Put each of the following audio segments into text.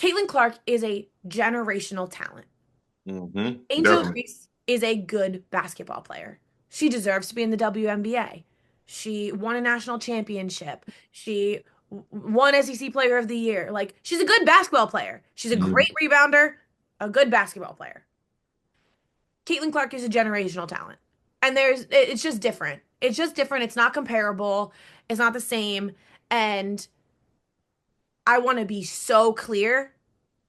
Caitlin Clark is a generational talent. Angel Definitely. Reese is a good basketball player. She deserves to be in the WNBA. She won a national championship. She won SEC Player of the Year. Like, she's a good basketball player. She's a great Mhm. rebounder, a good basketball player. Caitlin Clark is a generational talent. And it's just different. It's just different. It's not comparable. It's not the same. And I want to be so clear.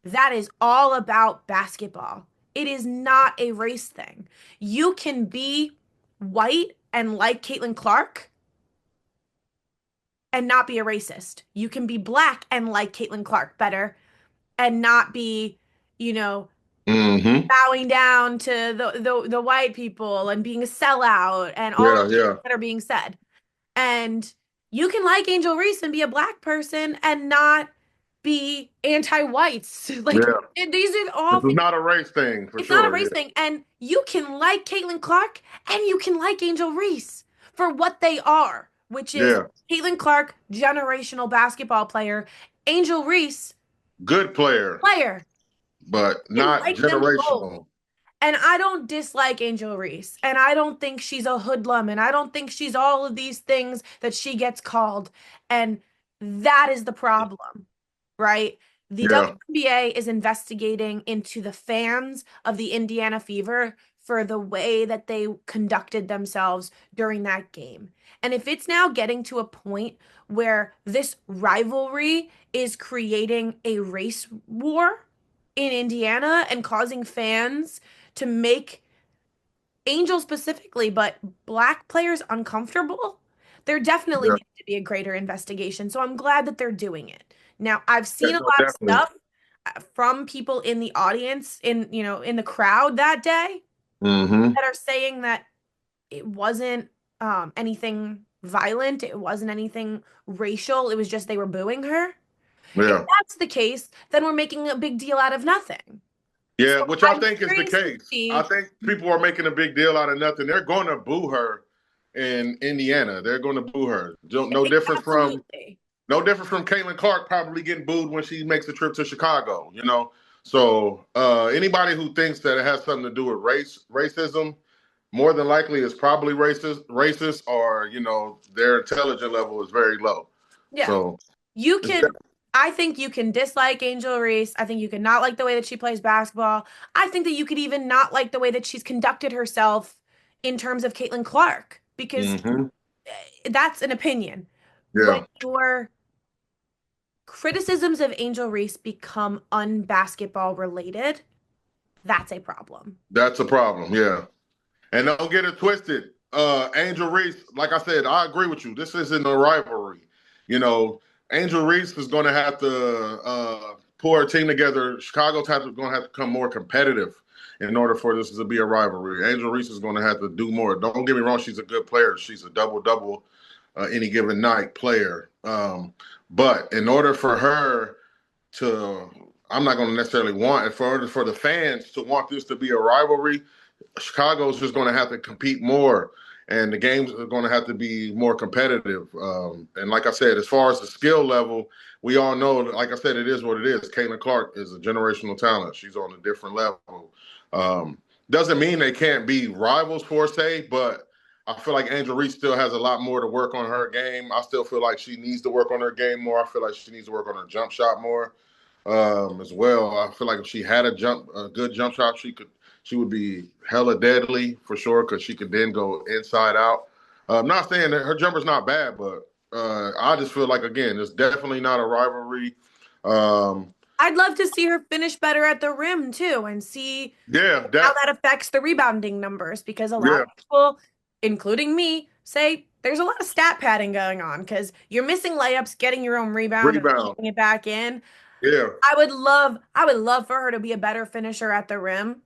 That is all about basketball. It is not a race thing. You can be white and like Caitlin Clark and not be a racist. You can be black and like Caitlin Clark better and not be, you know, Hmm. bowing down to the white people and being a sellout and all Yeah, the things yeah, that are being said. And you can like Angel Reese and be a black person and not be anti-whites. Like, yeah. these are This all is things. not a race thing for It's not a sure. race Yeah. thing. And you can like Caitlin Clark and you can like Angel Reese for what they are, which is Yeah. Caitlin Clark, generational basketball player, Angel Reese, Good player, player. but You can not like them both. generational. And I don't dislike Angel Reese. And I don't think she's a hoodlum. And I don't think she's all of these things that she gets called. And that is the problem, right? The Yeah. WNBA is investigating into the fans of the Indiana Fever for the way that they conducted themselves during that game. And if it's now getting to a point where this rivalry is creating a race war in Indiana and causing fans to make Angels specifically, but black players uncomfortable, there definitely Yeah. needs to be a greater investigation. So I'm glad that they're doing it. Now, I've Yeah, seen a no, lot of definitely. stuff from people in the audience, in the crowd that day, Hmm. that are saying that it wasn't anything violent, it wasn't anything racial, it was just they were booing her. If Yeah. that's the case, then we're making a big deal out of nothing. So Yeah, which I I'm think is the curious to case. I see. think people are making a big deal out of nothing. They're going to boo her in Indiana. They're going to boo her. No different from Absolutely. no different from Caitlin Clark probably getting booed when she makes a trip to Chicago. So anybody who thinks that it has something to do with racism, more than likely is probably racist, or their intelligence level is very low. Yeah. So You it's can, I think you can dislike Angel Reese. I think you can not like the way that she plays basketball. I think that you could even not like the way that she's conducted herself in terms of Caitlin Clark, because hmm that's an opinion. When yeah, your criticisms of Angel Reese become unbasketball related, that's a problem. that's a problem. Yeah. And don't get it twisted. Angel Reese, like I said, I agree with you. This isn't a rivalry. You know, Angel Reese is going to have to pull her team together. Chicago's going to have to become more competitive in order for this to be a rivalry. Angel Reese is going to have to do more. Don't get me wrong; she's a good player. She's a double double any given night player. But in order for her to, I'm not going to necessarily want it for the fans to want this to be a rivalry. Chicago's just going to have to compete more, and the games are going to have to be more competitive. And like I said, as far as the skill level, we all know, like I said, it is what it is. Caitlin Clark is a generational talent. She's on a different level. Um, doesn't mean they can't be rivals per se, but I feel like Angel Reese still has a lot more to work on her game. I still feel like she needs to work on her game more. I feel like she needs to work on her jump shot more as well. I feel like if she had a good jump shot, she would be hella deadly for sure because she could then go inside out. I'm not saying that her jumper's not bad, but I just feel like again, it's definitely not a rivalry. Um, I'd love to see her finish better at the rim too and see yeah, how that affects the rebounding numbers, because a lot yeah, of people, including me, say there's a lot of stat padding going on because you're missing layups, getting your own rebound and rebound, putting it back in. yeah. I would love for her to be a better finisher at the rim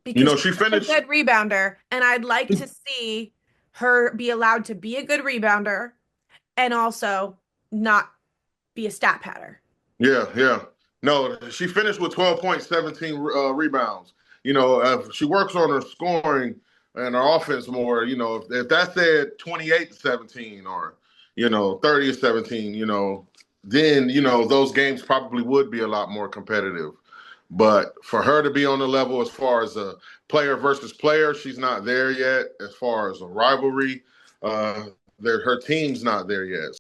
because She she's a finished. good rebounder, and I'd like to see her be allowed to be a good rebounder and also not be a stat padder. Yeah, yeah. No, she finished with 12.17 rebounds. If she works on her scoring and her offense more, if that said 28-17 or, 30-17, then those games probably would be a lot more competitive. But for her to be on the level as far as a player versus player, she's not there yet. As far as a rivalry, her team's not there yet.